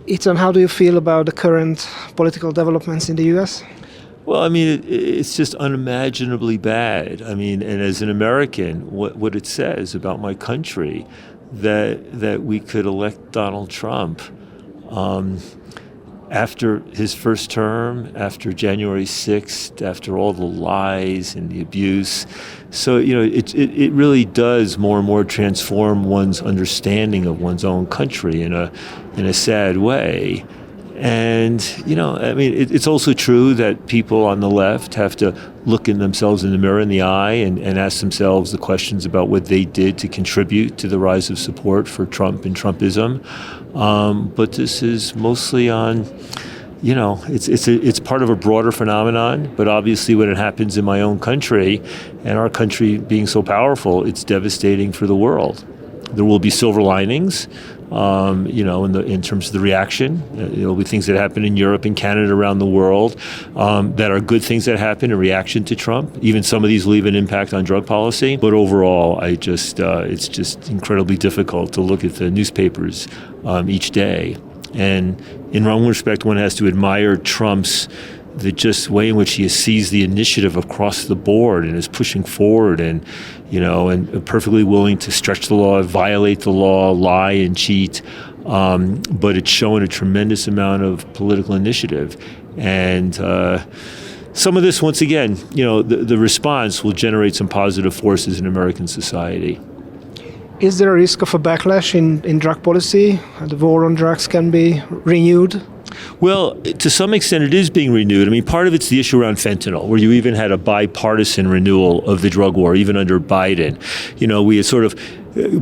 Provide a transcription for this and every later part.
Ethan, how do you feel about the current political developments in the US? Well, I mean, it's just unimaginably bad. I mean, and as an American, what it says about my country, that we could elect Donald Trump after his first term, after January 6th, after all the lies and the abuse. So, it really does more and more transform one's understanding of one's own country in a sad way. And, it's also true that people on the left have to look in themselves in the mirror in the eye and ask themselves the questions about what they did to contribute to the rise of support for Trump and Trumpism. But this is mostly on, it's part of a broader phenomenon. But obviously when it happens in my own country and our country being so powerful, it's devastating for the world. There will be silver linings. In terms of the reaction. There will be things that happen in Europe and Canada, around the world, that are good things that happen in reaction to Trump. Even some of these will leave an impact on drug policy. But overall, it's just incredibly difficult to look at the newspapers each day. And in one respect, one has to admire Trump's the just way in which he has seized the initiative across the board and is pushing forward and perfectly willing to stretch the law, violate the law, lie and cheat. But it's shown a tremendous amount of political initiative. And some of this, once again, the response will generate some positive forces in American society. Is there a risk of a backlash in drug policy? The war on drugs can be renewed? Well, to some extent it is being renewed. I mean, part of it's the issue around fentanyl, where you even had a bipartisan renewal of the drug war, even under Biden. We had sort of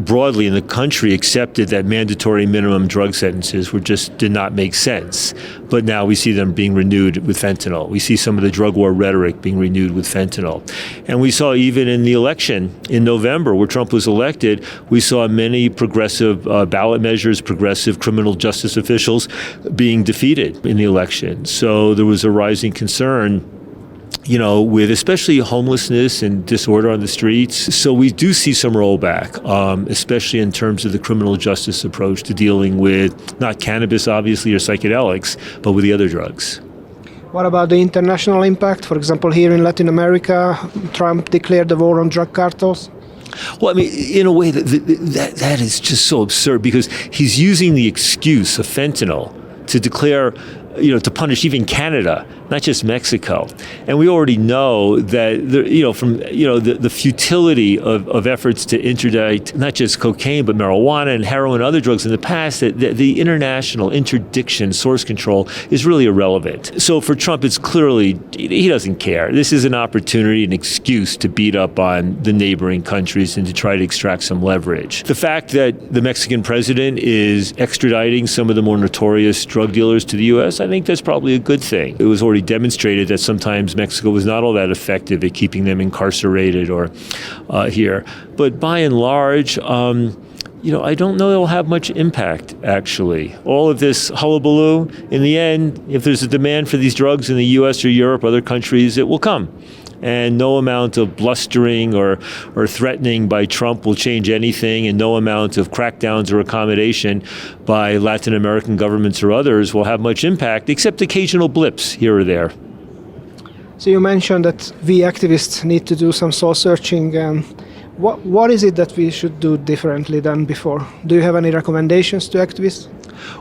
broadly in the country accepted that mandatory minimum drug sentences did not make sense. But now we see them being renewed with fentanyl. We see some of the drug war rhetoric being renewed with fentanyl. And we saw even in the election in November, where Trump was elected, we saw many progressive ballot measures, progressive criminal justice officials being defeated in the election. So there was a rising concern with especially homelessness and disorder on the streets. So we do see some rollback, especially in terms of the criminal justice approach to dealing with not cannabis, obviously, or psychedelics, but with the other drugs. What about the international impact? For example, here in Latin America, Trump declared the war on drug cartels. Well, I mean, in a way, that is just so absurd because he's using the excuse of fentanyl to declare, to punish even Canada, not just Mexico. And we already know that, the futility of efforts to interdict not just cocaine, but marijuana and heroin and other drugs in the past, that the international interdiction, source control, is really irrelevant. So for Trump, it's clearly, he doesn't care. This is an opportunity, an excuse to beat up on the neighboring countries and to try to extract some leverage. The fact that the Mexican president is extraditing some of the more notorious drug dealers to the U.S., I think that's probably a good thing. It was already demonstrated that sometimes Mexico was not all that effective at keeping them incarcerated or here. But by and large, I don't know it'll have much impact, actually. All of this hullabaloo, in the end, if there's a demand for these drugs in the U.S. or Europe, other countries, it will come. And no amount of blustering or threatening by Trump will change anything, and no amount of crackdowns or accommodation by Latin American governments or others will have much impact, except occasional blips here or there. So you mentioned that we activists need to do some soul searching. What is it that we should do differently than before? Do you have any recommendations to activists?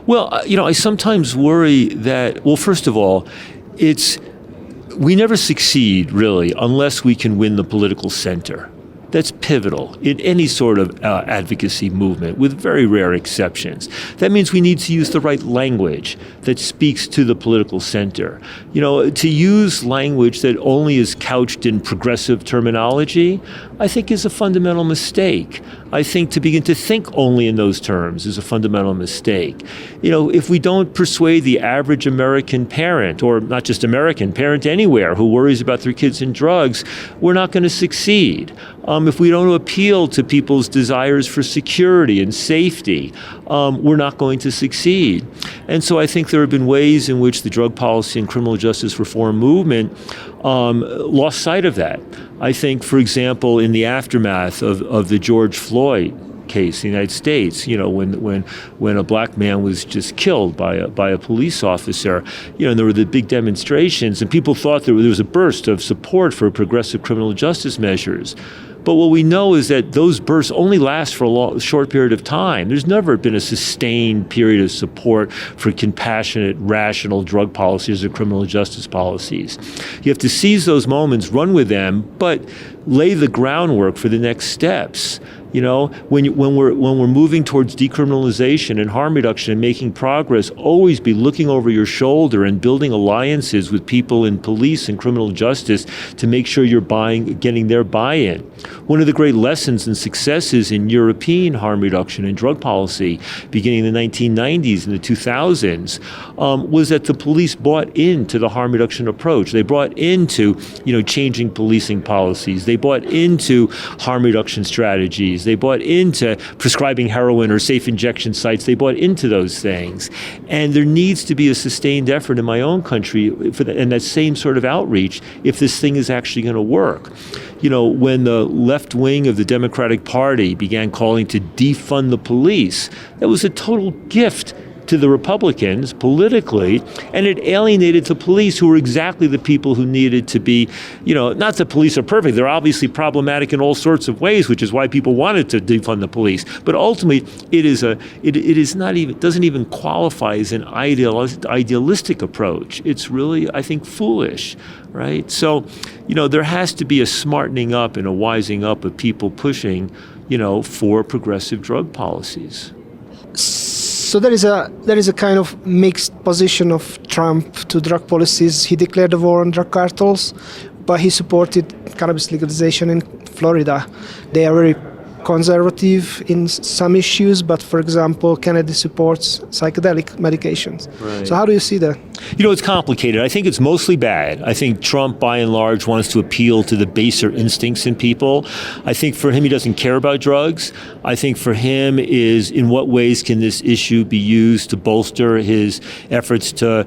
Well, I sometimes worry that, well, first of all, we never succeed, really, unless we can win the political center. That's pivotal in any sort of advocacy movement, with very rare exceptions. That means we need to use the right language that speaks to the political center. To use language that only is couched in progressive terminology, I think is a fundamental mistake. I think to begin to think only in those terms is a fundamental mistake. If we don't persuade the average American parent, or not just American, parent anywhere who worries about their kids and drugs, we're not going to succeed. If we don't appeal to people's desires for security and safety, we're not going to succeed. And so I think there have been ways in which the drug policy and criminal justice reform movement lost sight of that. I think, for example, in the aftermath of the George Floyd case in the United States, when a black man was just killed by a police officer, and there were the big demonstrations, and people thought there was a burst of support for progressive criminal justice measures. But what we know is that those bursts only last for a short period of time. There's never been a sustained period of support for compassionate, rational drug policies or criminal justice policies. You have to seize those moments, run with them, but lay the groundwork for the next steps. When we're moving towards decriminalization and harm reduction and making progress, always be looking over your shoulder and building alliances with people in police and criminal justice to make sure you're getting their buy-in. One of the great lessons and successes in European harm reduction and drug policy, beginning in the 1990s and the 2000s, was that the police bought into the harm reduction approach. They brought into, changing policing policies. They bought into harm reduction strategies. They bought into prescribing heroin or safe injection sites. They bought into those things. And there needs to be a sustained effort in my own country and that same sort of outreach if this thing is actually going to work. When the left wing of the Democratic Party began calling to defund the police, that was a total gift to the Republicans politically, and it alienated the police, who were exactly the people who needed to be, not that police are perfect. They're obviously problematic in all sorts of ways, which is why people wanted to defund the police. But ultimately, it doesn't even qualify as an idealistic approach. It's really, I think, foolish, right? So, there has to be a smartening up and a wising up of people pushing, for progressive drug policies. So there is a kind of mixed position of Trump to drug policies. He declared a war on drug cartels, but he supported cannabis legalization in Florida. They are very conservative in some issues, but for example, Kennedy supports psychedelic medications. Right. So how do you see that? It's complicated. I think it's mostly bad. I think Trump, by and large, wants to appeal to the baser instincts in people. I think for him, he doesn't care about drugs. I think for him is, in what ways can this issue be used to bolster his efforts to,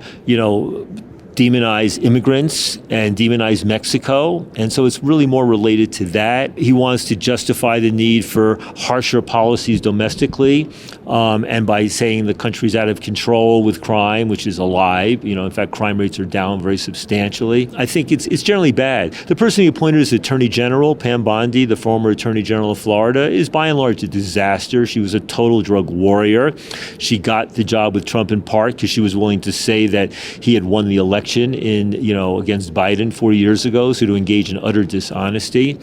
demonize immigrants and demonize Mexico. And so it's really more related to that. He wants to justify the need for harsher policies domestically, and by saying the country's out of control with crime, which is a lie. In fact, crime rates are down very substantially. I think it's generally bad. The person he appointed as Attorney General, Pam Bondi, the former Attorney General of Florida, is by and large a disaster. She was a total drug warrior. She got the job with Trump in part because she was willing to say that he had won the election against Biden 4 years ago, so to engage in utter dishonesty.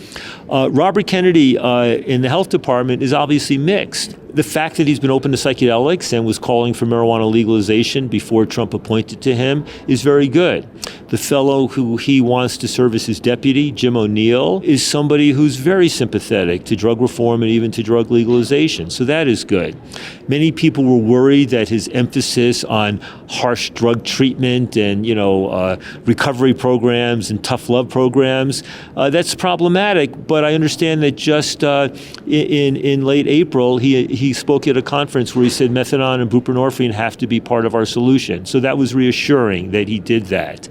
Robert Kennedy in the health department is obviously mixed. The fact that he's been open to psychedelics and was calling for marijuana legalization before Trump appointed to him is very good. The fellow who he wants to serve as his deputy, Jim O'Neill, is somebody who's very sympathetic to drug reform and even to drug legalization. So that is good. Many people were worried that his emphasis on harsh drug treatment and, recovery programs and tough love programs, that's problematic. But I understand that just in late April, he spoke at a conference where he said methadone and buprenorphine have to be part of our solution. So that was reassuring that he did that.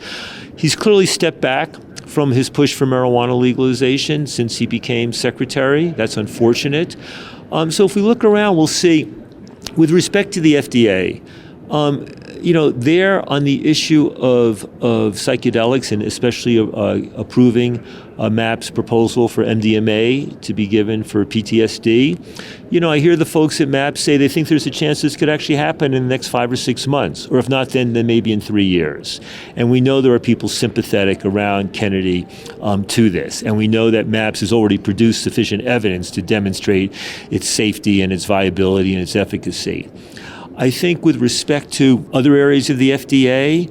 He's clearly stepped back from his push for marijuana legalization since he became secretary. That's unfortunate. So if we look around, we'll see, with respect to the FDA, there on the issue of psychedelics and especially approving MAP's proposal for MDMA to be given for PTSD, I hear the folks at MAP say they think there's a chance this could actually happen in the next 5 or 6 months, or if not, then maybe in 3 years. And we know there are people sympathetic around Kennedy to this, and we know that MAPS has already produced sufficient evidence to demonstrate its safety and its viability and its efficacy. I think with respect to other areas of the FDA,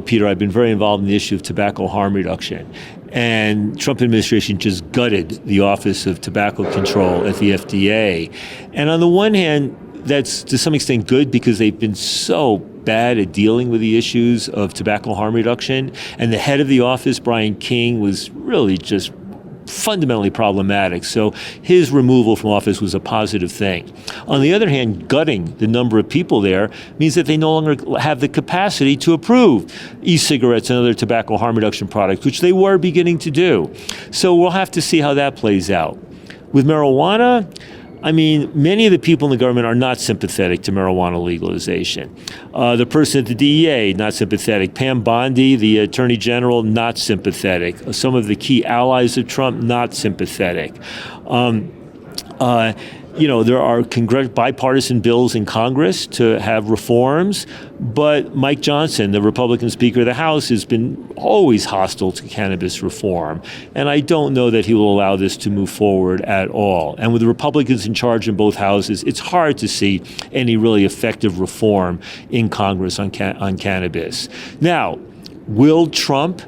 Peter, I've been very involved in the issue of tobacco harm reduction. And Trump administration just gutted the Office of Tobacco Control at the FDA. And on the one hand, that's to some extent good because they've been so bad at dealing with the issues of tobacco harm reduction. And the head of the office, Brian King, was really just fundamentally problematic. So his removal from office was a positive thing. On the other hand, gutting the number of people there means that they no longer have the capacity to approve e-cigarettes and other tobacco harm reduction products, which they were beginning to do. So we'll have to see how that plays out. With marijuana, I mean, many of the people in the government are not sympathetic to marijuana legalization. The person at the DEA, not sympathetic. Pam Bondi, the Attorney General, not sympathetic. Some of the key allies of Trump, not sympathetic. There are bipartisan bills in Congress to have reforms, but Mike Johnson, the Republican Speaker of the House, has been always hostile to cannabis reform. And I don't know that he will allow this to move forward at all. And with the Republicans in charge in both houses, it's hard to see any really effective reform in Congress on cannabis. Now, will Trump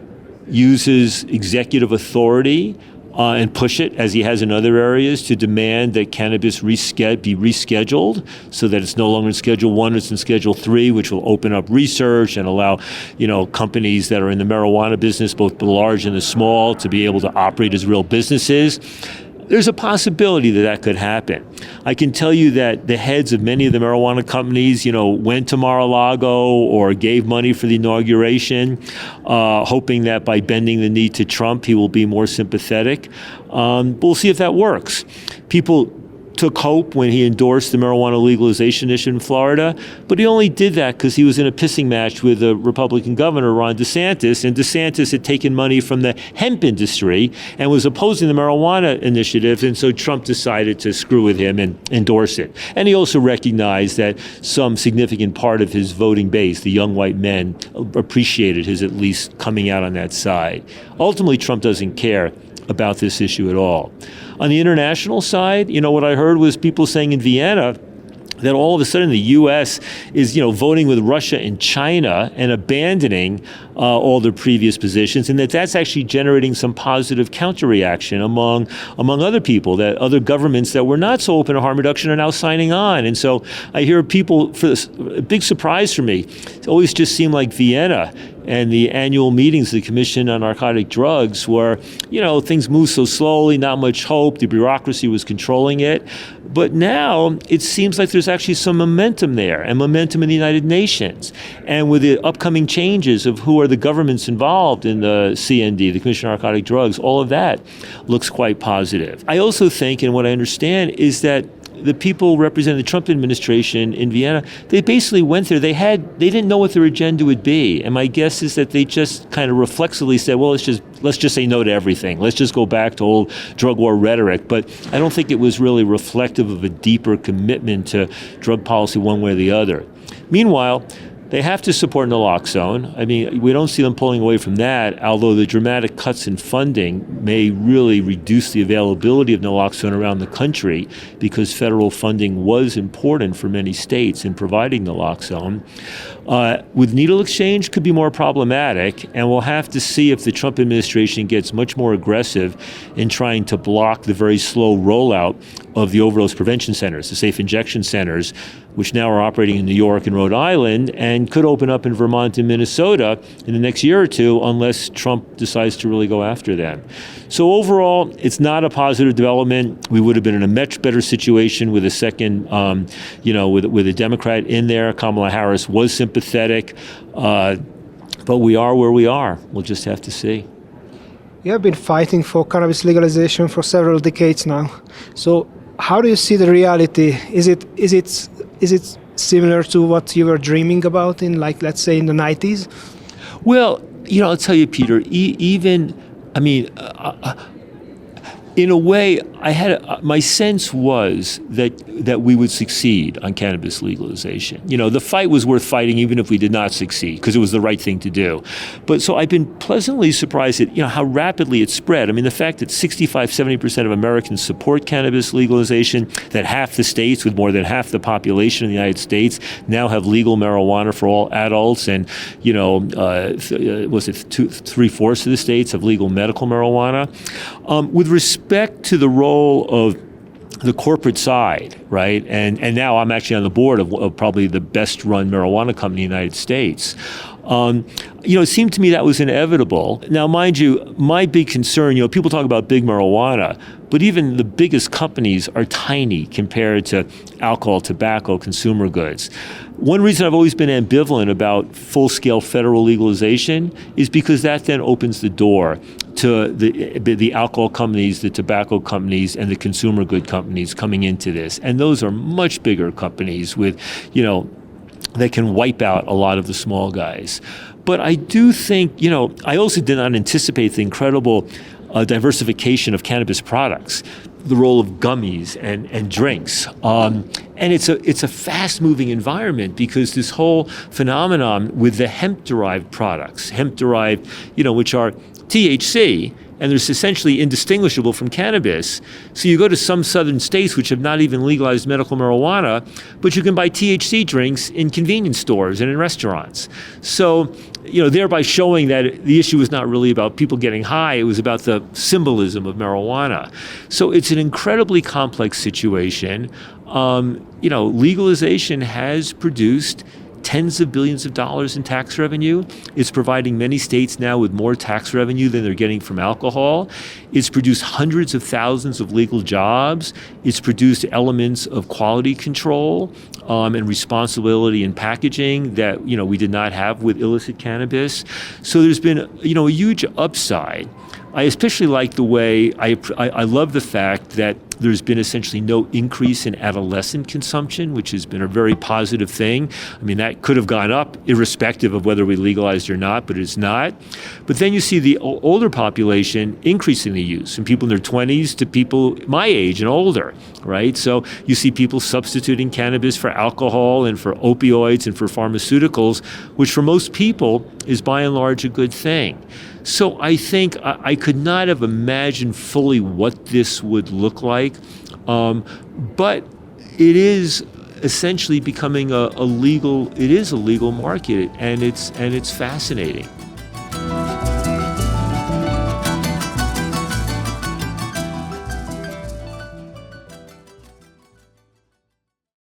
use his executive authority and push it, as he has in other areas, to demand that cannabis be rescheduled so that it's no longer in Schedule 1, it's in Schedule 3, which will open up research and allow, companies that are in the marijuana business, both the large and the small, to be able to operate as real businesses. There's a possibility that that could happen. I can tell you that the heads of many of the marijuana companies, went to Mar-a-Lago or gave money for the inauguration, hoping that by bending the knee to Trump, he will be more sympathetic. But we'll see if that works. People took hope when he endorsed the marijuana legalization initiative in Florida, but he only did that because he was in a pissing match with the Republican governor, Ron DeSantis, and DeSantis had taken money from the hemp industry and was opposing the marijuana initiative, and so Trump decided to screw with him and endorse it. And he also recognized that some significant part of his voting base, the young white men, appreciated his at least coming out on that side. Ultimately, Trump doesn't care about this issue at all. On the international side, what I heard was people saying in Vienna that all of a sudden the U.S. is, voting with Russia and China and abandoning all their previous positions, and that's actually generating some positive counter-reaction among other people, that other governments that were not so open to harm reduction are now signing on. And so I hear people, for this, a big surprise for me, it always just seemed like Vienna and the annual meetings of the Commission on Narcotic Drugs where, things move so slowly, not much hope, the bureaucracy was controlling it. But now it seems like there's actually some momentum there, and momentum in the United Nations. And with the upcoming changes of who are the governments involved in the CND, the Commission on Narcotic Drugs, all of that looks quite positive. I also think, and what I understand, is that the people representing the Trump administration in Vienna, they basically went there. They didn't know what their agenda would be, and my guess is that they just kind of reflexively said, "Well, let's just say no to everything. Let's just go back to old drug war rhetoric." But I don't think it was really reflective of a deeper commitment to drug policy one way or the other. Meanwhile, they have to support naloxone. I mean, we don't see them pulling away from that, although the dramatic cuts in funding may really reduce the availability of naloxone around the country because federal funding was important for many states in providing naloxone. With needle exchange could be more problematic, and we'll have to see if the Trump administration gets much more aggressive in trying to block the very slow rollout of the overdose prevention centers, the safe injection centers, which now are operating in New York and Rhode Island and could open up in Vermont and Minnesota in the next year or two unless Trump decides to really go after them. So overall, it's not a positive development. We would have been in a much better situation with a second, with a Democrat in there. Kamala Harris was sympathetic, but we are where we are. We'll just have to see. You have been fighting for cannabis legalization for several decades now. So how do you see the reality? Is it similar to what you were dreaming about in, let's say, in the 90s? Well, I'll tell you, Peter, in a way, my sense was that we would succeed on cannabis legalization. The fight was worth fighting even if we did not succeed because it was the right thing to do. But so I've been pleasantly surprised at how rapidly it spread. I mean, the fact that 65-70% of Americans support cannabis legalization, that half the states with more than half the population in the United States now have legal marijuana for all adults, and was it 3/4 of the states have legal medical marijuana. With respect to the role of the corporate side, right? And now I'm actually on the board of probably the best run marijuana company in the United States. It seemed to me that was inevitable. Now, mind you, my big concern, people talk about big marijuana, but even the biggest companies are tiny compared to alcohol, tobacco, consumer goods. One reason I've always been ambivalent about full-scale federal legalization is because that then opens the door to the alcohol companies, the tobacco companies, and the consumer good companies coming into this. And those are much bigger companies with, that can wipe out a lot of the small guys. But I do think, I also did not anticipate the incredible diversification of cannabis products, the role of gummies and drinks. And it's a fast-moving environment because this whole phenomenon with the hemp-derived products, which are THC, and they're essentially indistinguishable from cannabis. So you go to some southern states which have not even legalized medical marijuana, but you can buy THC drinks in convenience stores and in restaurants. So, thereby showing that the issue was not really about people getting high, it was about the symbolism of marijuana. So it's an incredibly complex situation. Legalization has produced tens of billions of dollars in tax revenue. It's providing many states now with more tax revenue than they're getting from alcohol. It's produced hundreds of thousands of legal jobs. It's produced elements of quality control and responsibility in packaging that we did not have with illicit cannabis. So there's been a huge upside. I especially like the way I love the fact that there's been essentially no increase in adolescent consumption, which has been a very positive thing. I mean, that could have gone up irrespective of whether we legalized or not, but it's not. But then you see the older population increasing the use, from people in their 20s to people my age and older, right? So you see people substituting cannabis for alcohol and for opioids and for pharmaceuticals, which for most people is by and large a good thing. So I think I could not have imagined fully what this would look like, but it is essentially becoming a legal market, and it's fascinating.